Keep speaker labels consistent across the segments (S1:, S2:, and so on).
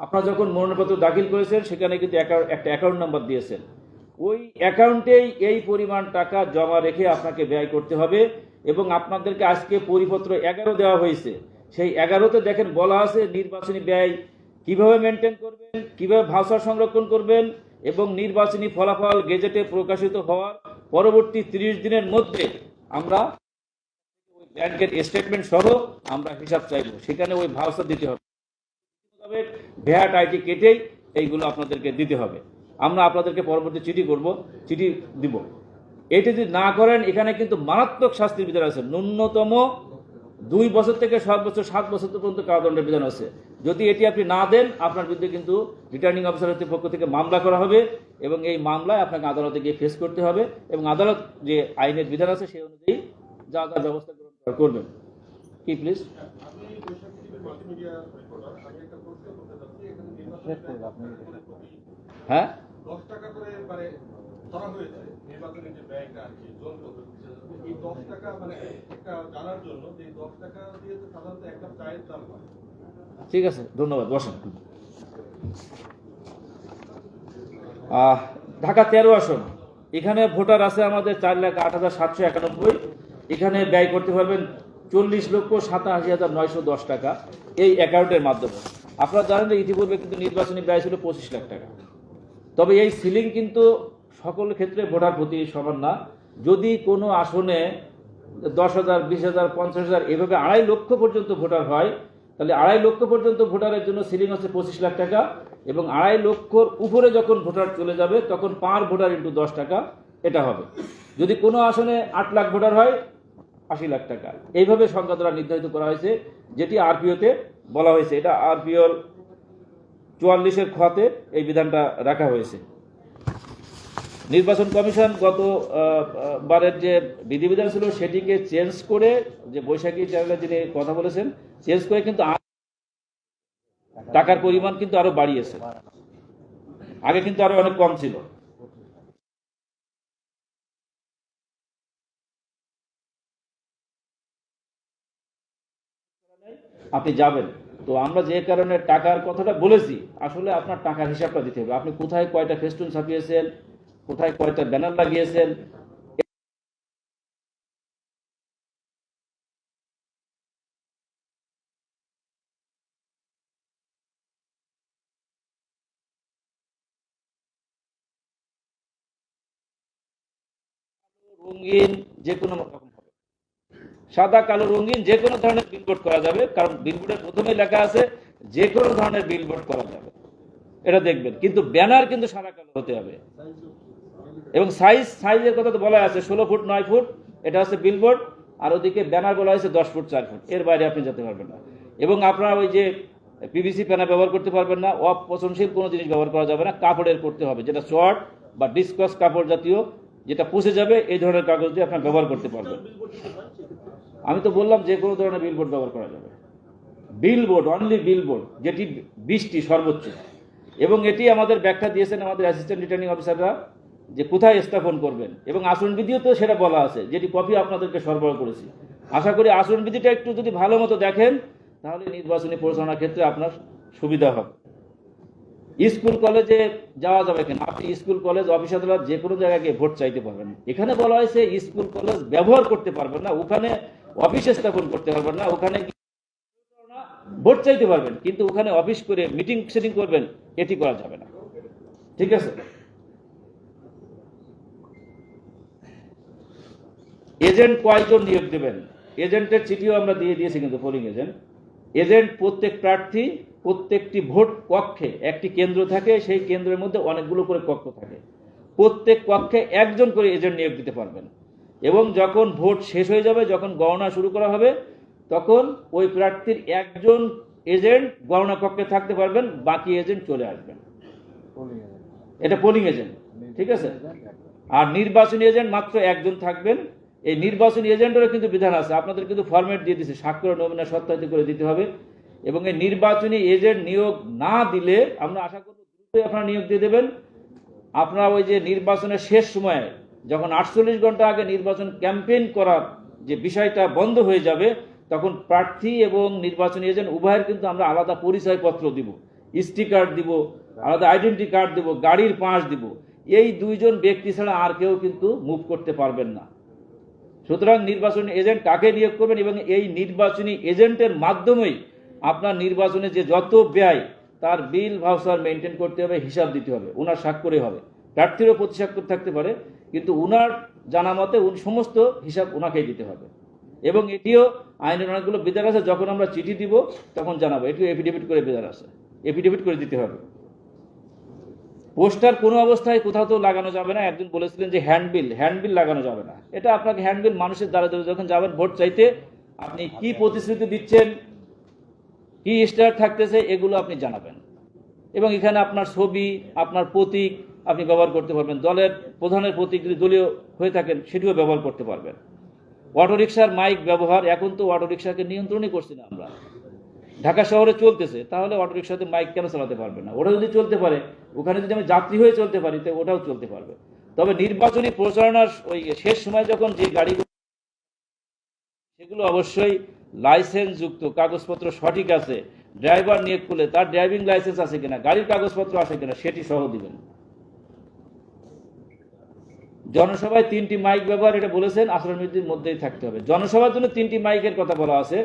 S1: আপনারা যখন মনোনয়নপত্র দাখিল করেছেন সেখানে কিন্তু একটা অ্যাকাউন্ট নাম্বার দিয়েছেন। ওই অ্যাকাউন্টেই এই পরিমাণ টাকা জমা রেখে আপনাকে ব্যয় করতে হবে। এবং আপনাদেরকে আজকে পরিপত্র 11 দেওয়া হয়েছে, সেই 11তে দেখেন বলা আছে নির্বাচনী ব্যয় কিভাবে মেনটেন করবেন, কিভাবে ভাউচার সংরক্ষণ করবেন, এবং নির্বাচনী ফলাফল গেজেটে প্রকাশিত হওয়ার পরবর্তী 30 দিনের মধ্যে আমরা ব্যাংকের স্টেটমেন্ট সহ আমরা হিসাব চাইব, সেখানে ওই ভাউচার দিতে হবে। ভ্যাট আইটি কেটেই এইগুলো আপনাদেরকে দিতে হবে। আমরা আপনাদেরকে পরবর্তী চিঠি দিব। এটি যদি না করেন এখানে কিন্তু মারাত্মক শাস্তির বিধান আছে। ন্যূনতম 2 বছর থেকে সর্বোচ্চ 7 বছর পর্যন্ত কারাদণ্ডের বিধান আছে। যদি এটি আপনি না দেন আপনার বিরুদ্ধে কিন্তু রিটার্নিং অফিসারের পক্ষ থেকে মামলা করা হবে, এবং এই মামলায় আপনাকে আদালতে গিয়ে ফেস করতে হবে, এবং আদালত যে আইনের বিধান আছে সেই অনুযায়ী যা যা ব্যবস্থা গ্রহণ করবেন। কি প্লিজ? হ্যাঁ,
S2: 10 টাকা করে মানে ধরা হয়েছে নির্বাচনী যে ব্যয়টা আর কি এই 10 টাকা মানে একটা জানার জন্য যে 10 টাকা দিয়ে তো সাধারণত একটা চায়ের দাম হয়।
S1: ঠিক আছে, ধন্যবাদ, বসেন। ঢাকা 13 আসন, এখানে ভোটার আছে আমাদের 4,08,791। এখানে ব্যয় করতে পারবেন 40,87,910 টাকা এই অ্যাকাউন্টের মাধ্যমে। আপনারা জানেন যে ইতিপূর্বে কিন্তু নির্বাচনী ব্যয় ছিল 25 লাখ টাকা। তবে এই সিলিং কিন্তু সকল ক্ষেত্রে ভোটার প্রতি সমান না। যদি কোনো আসনে 10,000, 20,000, 50,000 এভাবে 2.5 লক্ষ পর্যন্ত ভোটার হয়, তাহলে 2.5 লক্ষ পর্যন্ত ভোটারের জন্য সিলিং হচ্ছে 25 লাখ টাকা, এবং 2.5 লক্ষর উপরে যখন ভোটার চলে যাবে তখন পার ভোটার ইন্টু 10 টাকা এটা হবে। যদি কোনো আসনে 8 লাখ ভোটার হয় 80 লাখ টাকা। এইভাবে সংখ্যা দ্বারা নির্ধারিত করা হয়েছে, যেটি আরপিওতে বলা হয়েছে। এটা আরপিওর 44-এর খতে এই বিধানটা রাখা হয়েছে। নির্বাচন কমিশন গত বারের যে বিধিবিধান ছিল সেটিকে চেঞ্জ করে, যে বৈশাখী চ্যানেলে যিনি কথা বলেছেন, চেঞ্জ করে কিন্তু টাকার পরিমাণ কিন্তু আরো বাড়িয়েছে। আগে কিন্তু আরো অনেক কম ছিল। আপনি যাবেন তো আমরা যে কারণে টাকার কথাটা বলেছি, আসলে আপনার টাকার হিসাবটা দিতে হবে। আপনি কোথায় কয়টা ফেস্টুন ছাপিয়েছেন, কোথায় কয়টা ব্যানার লাগিয়েছেন, রঙিন যে কোনো রকম হবে, সাদা কালো রঙিন যে কোনো ধরনের বিলবোর্ড করা যাবে, কারণ বিলবোর্ডের প্রথমে লেখা আছে যে কোনো ধরনের বিলবোর্ড করা যাবে, এটা দেখবেন। কিন্তু ব্যানার কিন্তু সাদা কালো হতে হবে। এবং সাইজের কথা তো বলা আছে 16 ফুট 9 ফুট, এটা হচ্ছে বিলবোর্ড। আর ওদিকে ব্যানার বলা হয়েছে 10 ফুট 4 ফুট, এর বাইরে আপনি যেতে পারবেন না। এবং আপনারা ওই যে পিভিসি প্যানা ব্যবহার করতে পারবেন না, অপচনশীল কোনো জিনিস ব্যবহার করা যাবে না, কাপড়ের করতে হবে, যেটা শর্ট বা ডিসকাস কাপড় জাতীয়, যেটা পুষে যাবে, এই ধরনের কাগজ দিয়ে আপনার ব্যবহার করতে পারবেন। আমি তো বললাম যে কোনো ধরনের বিলবোর্ড ব্যবহার করা যাবে। বিলবোর্ড, অনলি বিলবোর্ড, যেটি 20টি সর্বোচ্চ। এবং এটি আমাদের ব্যাখ্যা দিয়েছেন আমাদের অ্যাসিস্ট্যান্ট রিটার্নিং অফিসাররা, যে কোথায় স্থাপন করবেন, এবং আচরণবিধিও তো সেটা বলা আছে, যেটি কপি আপনাদেরকে সরবরাহ করেছি। আশা করি আচরণবিধিটা একটু যদি ভালো মতো দেখেন তাহলে নির্বাচনী পরিচালনার ক্ষেত্রে আপনার সুবিধা হবে। স্কুল কলেজে যাওয়া যাবে কিনা, আপনি স্কুল কলেজ অফিস আদালত যে কোনো জায়গায় গিয়ে ভোট চাইতে পারবেন। এখানে বলা হয়েছে স্কুল কলেজ ব্যবহার করতে পারবেন না, ওখানে অফিস স্থাপন করতে পারবেন না, ওখানে ভোট চাইতে পারবেন, কিন্তু ওখানে অফিস করে মিটিং সেটিং করবেন এটি করা যাবে না। ঠিক আছে? এজেন্ট কয়জন নিয়োগ দেবেন, এজেন্টের চিঠিও আমরা দিয়ে দিয়েছি কিন্তু, পোলিং এজেন্ট প্রত্যেক প্রার্থী প্রত্যেকটি ভোট কক্ষে একটি কেন্দ্র থাকে, সেই কেন্দ্রের মধ্যে অনেকগুলো করে কক্ষ থাকে, প্রত্যেক কক্ষে একজন করে এজেন্ট নিয়োগ দিতে পারবেন। এবং যখন ভোট শেষ হয়ে যাবে, যখন গণনা শুরু করা হবে, তখন ওই প্রার্থীর একজন এজেন্ট গণনা কক্ষে থাকতে পারবেন, বাকি এজেন্ট চলে আসবেন। এটা পোলিং এজেন্ট, ঠিক আছে? আর নির্বাচনী এজেন্ট মাত্র একজন থাকবেন। এই নির্বাচনী এজেন্টেরও কিন্তু বিধান আছে, আপনাদের কিন্তু ফরম্যাট দিয়ে দিচ্ছে, স্বাক্ষর নমুনা সত্যায়িত করে দিতে হবে। এবং এই নির্বাচনী এজেন্ট নিয়োগ না দিলে আমরা আশা করব দ্রুতই আপনারা নিয়োগ দিয়ে দেবেন। আপনারা ওই যে নির্বাচনের শেষ সময়ে যখন 48 ঘন্টা আগে নির্বাচন ক্যাম্পেইন করার যে বিষয়টা বন্ধ হয়ে যাবে, তখন প্রার্থী এবং নির্বাচনী এজেন্ট উভয়ের কিন্তু আমরা আলাদা পরিচয়পত্র দিব। স্টি কার্ড দিব, আলাদা আইডেন্টি কার্ড দিব, গাড়ির পাস দিব। এই দুইজন ব্যক্তি ছাড়া আর কেউ কিন্তু মুভ করতে পারবেন না। সুতরাং নির্বাচনী এজেন্ট কাকে নিয়োগ করবেন এবং এই নির্বাচনী এজেন্টের মাধ্যমেই আপনার নির্বাচনে যে যত ব্যয় তার বিল ভাউচার মেনটেন করতে হবে, হিসাব দিতে হবে, ওনার স্বাক্ষরে হবে। প্রার্থীরও প্রতি স্বাক্ষর থাকতে পারে, কিন্তু ওনার জানা মতে সমস্ত হিসাব ওনাকেই দিতে হবে। এবং এটিও আইনের অনেকগুলো বিধান আছে, যখন আমরা চিঠি দিব তখন জানাবো, এটিও এফিডেভিট করে বিধান আছে, এফিডেভিট করে দিতে হবে। পোস্টার কোনো অবস্থায় কোথাও তো লাগানো যাবে না। একজন বলেছিলেন যে হ্যান্ডবিল লাগানো যাবে না। এটা আপনাকে হ্যান্ডবিল মানুষের দ্বারা যখন যাবেন ভোট চাইতে, আপনি কি প্রতিশ্রুতি দিচ্ছেন, কি স্টার থাকতেছে, এগুলো আপনি জানাবেন। এবং এখানে আপনার ছবি, আপনার প্রতীক আপনি ব্যবহার করতে পারবেন। দলের প্রধানের প্রতীক যদি দলীয় হয়ে থাকেন সেটিও ব্যবহার করতে পারবেন। অটোরিকশার মাইক ব্যবহার, এখন তো অটোরিকশাকে নিয়ন্ত্রণই করছি না আমরা। ঢাকা শহরে চলতেছে, তাহলে অটোরিকশাতে মাইক কেন চালাতে পারবে না? ওটা যদি চলতে পারে, ওখানে যদি আমি যাত্রী হয়ে চলতে পারি, তো ওটাও চলতে পারবে। তবে নির্বাচনী প্রচারণার ওই শেষ সময় যখন যে গাড়িগুলো, সেগুলো অবশ্যই লাইসেন্স যুক্ত, কাগজপত্র সঠিক আছে, ড্রাইভার নিয়োগ করলে তার ড্রাইভিং লাইসেন্স আছে কিনা, গাড়ির কাগজপত্র আছে কিনা, সেটি সহ দিবেন। জনসভায় 3টি মাইক ব্যবহার, এটা বলেছেন আচরণবিধির মধ্যেই থাকতে হবে। জনসভার জন্য 3টি মাইকের কথা বলা আছে,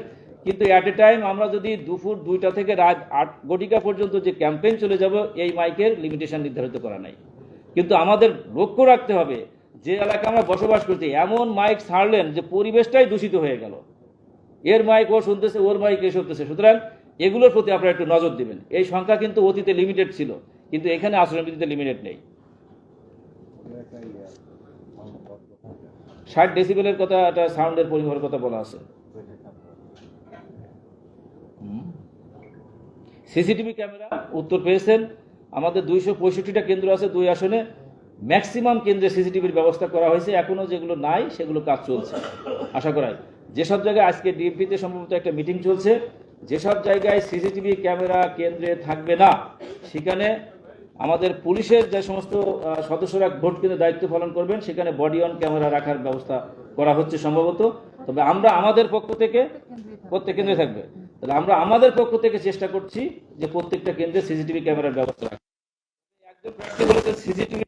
S1: কিন্তু অ্যাট এ টাইম আমরা যদি দুপুর 2টা থেকে রাত 8 ঘটিকা পর্যন্ত যে ক্যাম্পেইন চলে যাব, এই মাইকের লিমিটেশন নির্ধারিত করা নাই। কিন্তু আমাদের লক্ষ্য রাখতে হবে, যে এলাকায় আমরা বসবাস করছি এমন মাইক ছাড়লেন যে পরিবেশটাই দূষিত হয়ে গেল। এর মাইক ও শুনতেছে, ওর মাইক এ শুনতেছে। সুতরাং এগুলোর প্রতি আপনারা একটু নজর দিবেন। এই সংখ্যা কিন্তু অতীতে লিমিটেড ছিল, কিন্তু এখানে আচরণবিধিতে লিমিটেড নেই। 60 ডেসিবেলের কথা, একটা সাউন্ডের পরিমাণের কথা বলা আছে। সিসিটিভি ক্যামেরা উত্তর পেয়েছেন। আমাদের 265টা কেন্দ্র আছে, 2 আসনে। ম্যাক্সিমাম কেন্দ্রে সিসিটিভির ব্যবস্থা করা হয়েছে। এখনো যেগুলো নাই সেগুলো কাজ চলছে। আশা করাই যেসব জায়গায় আজকে ডিএমপিতে সম্ভবত একটা মিটিং চলছে, যেসব জায়গায় সিসিটিভি ক্যামেরা কেন্দ্রে থাকবে না, সেখানে আমাদের পুলিশের যে সমস্ত সদস্যরা ভোট কেন্দ্রে দায়িত্ব পালন করবেন, সেখানে বডি অন ক্যামেরা রাখার ব্যবস্থা করা হচ্ছে সম্ভবত। তবে আমরা আমাদের পক্ষ থেকে, প্রত্যেক কেন্দ্রে থাকবে, তাহলে আমরা আমাদের পক্ষ থেকে চেষ্টা করছি যে প্রত্যেকটা কেন্দ্রে সিসিটিভি ক্যামেরার ব্যবস্থা রাখা। একজন প্রার্থী বলেছেন সিসিটিভি,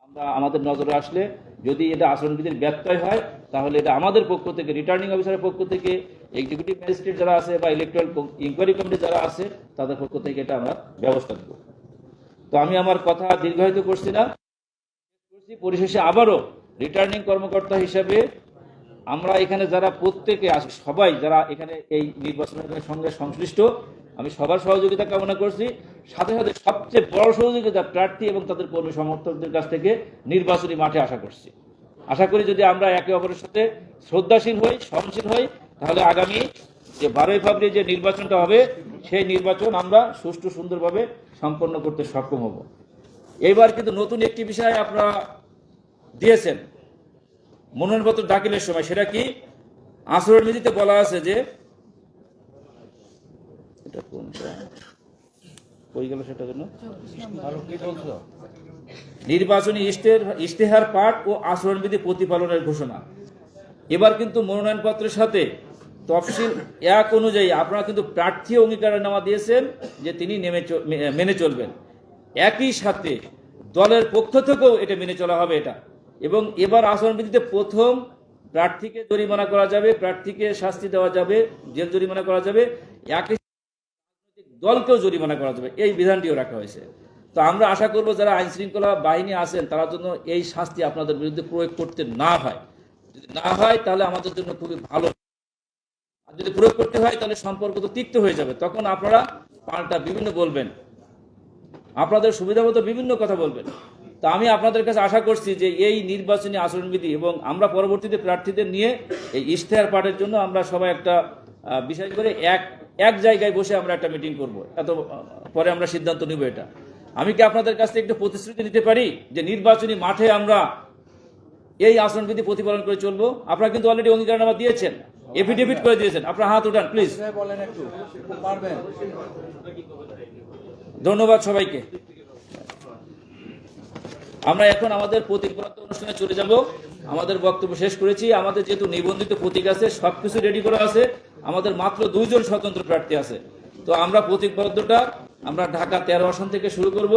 S1: আমরা আমাদের নজরে আসলে যদি এটা আচরণবিধির ব্যত্যয় হয়, তাহলে এটা আমাদের পক্ষ থেকে, রিটার্নিং অফিসারের পক্ষ থেকে, এক্সিকিউটিভ ম্যাজিস্ট্রেট যারা আছে বা ইলেকট্রাল ইনকোয়ারি কমিটি যারা আছে, তাদের পক্ষ থেকে এটা আমরা ব্যবস্থা দেব। তো আমি আমার কথা দীর্ঘায়িত করছি না। পরিশেষে আবারও রিটার্নিং কর্মকর্তা হিসেবে আমরা এখানে যারা প্রত্যেকে সবাই যারা এখানে এই নির্বাচনের সঙ্গে সংশ্লিষ্ট, আমি সবার সহযোগিতা কামনা করছি। সাথে সাথে সবচেয়ে বড় সহযোগিতা প্রার্থী এবং তাদের কর্মী সমর্থকদের কাছ থেকে নির্বাচনী মাঠে আশা করছি। আশা করি যদি আমরা একে অপরের সাথে শ্রদ্ধাশীল হই, সহনশীল হই, তাহলে আগামী যে 12ই ফেব্রুয়ারি যে নির্বাচনটা হবে, সেই নির্বাচন আমরা সুষ্ঠু সুন্দরভাবে সম্পন্ন করতে সক্ষম হব। এইবার কিন্তু নতুন একটি বিষয় আপনারা দিয়েছেন মনোনয়নপত্র দাখিলের সময়, সেটা কি? আচরণবিধিতে বলা আছে যে, এটা কোনটা কই গেল সেটার জন্য, নির্বাচনী ইশতেহার পাঠ ও আচরণবিধি প্রতিপালনের ঘোষণা। এবার কিন্তু মনোনয়নপত্রের সাথে তফসিল 1 অনুযায়ী আপনারা কিন্তু প্রার্থী অঙ্গীকারনামা দিয়েছেন যে তিনি মেনে চলবেন। একই সাথে দলের পক্ষ থেকেও এটা মেনে চলা হবে এটা। এবং এবার আচরণবিধিতে প্রথম প্রার্থীকে জরিমানা করা যাবে, প্রার্থীকে শাস্তি দেওয়া যাবে, জেল জরিমানা করা যাবে, একই দলকেও জরিমানা করা যাবে, এই বিধানটিও রাখা হয়েছে। তো আমরা আশা করব যারা আইন শৃঙ্খলা বাহিনী আছেন তারা জন্য এই শাস্তি আপনাদের বিরুদ্ধে প্রয়োগ করতে না হয়। যদি না হয় তাহলে আমাদের জন্য খুবই ভালো। আর যদি প্রয়োগ করতে হয় তাহলে সম্পর্ক তো তিক্ত হয়ে যাবে। তখন আপনারা পাল্টা বিভিন্ন বলবেন, আপনাদের সুবিধা মতো বিভিন্ন কথা বলবেন। তো আমি আপনাদের কাছে আশা করছি যে এই নির্বাচনী আচরণবিধি এবং আমরা পরবর্তীতে প্রার্থীদের নিয়ে এই ইশতেহার পাঠের জন্য আমরা সবাই একটা বিশেষ করে এক জায়গায় বসে আমরা একটা মিটিং করব, এত পরে আমরা সিদ্ধান্ত নিব। এটা আমি কি আপনাদের কাছ থেকে একটু প্রতিশ্রুতি নিতে পারি যে নির্বাচনী মাঠে আমরা এই আচরণবিধি প্রতিপালন করে চলবো? আপনারা কিন্তু অলরেডি অঙ্গীকারনামা দিয়েছেন, এফিডেভিট করে দিয়েছেন। আপনারা হাত উঠান প্লিজ। ধন্যবাদ সবাইকে। আমরা এখন আমাদের প্রতীক বরাদ্দ অনুষ্ঠানে চলে যাব। আমাদের বক্তব্য শেষ করেছি। আমাদের যেহেতু নিবন্ধিত প্রতীক আছে, সবকিছু রেডি করা আছে, আমাদের মাত্র 2 জন স্বতন্ত্র প্রার্থী আছে। তো আমরা প্রতীক বরাদ্দটা আমরা ঢাকা 13 আসন থেকে শুরু করব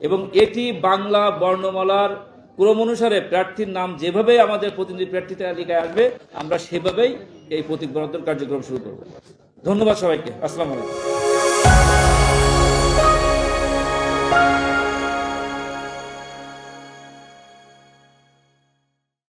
S1: এবং এটি বাংলা বর্ণমালার ক্রম অনুসারে প্রার্থীর নাম যেভাবে আমাদের প্রতিনিধি প্রার্থী তালিকায় আসবে আমরা সেভাবেই এই প্রতীক বরাদ্দের কার্যক্রম শুরু করব। ধন্যবাদ সবাইকে। আসসালামু আলাইকুম।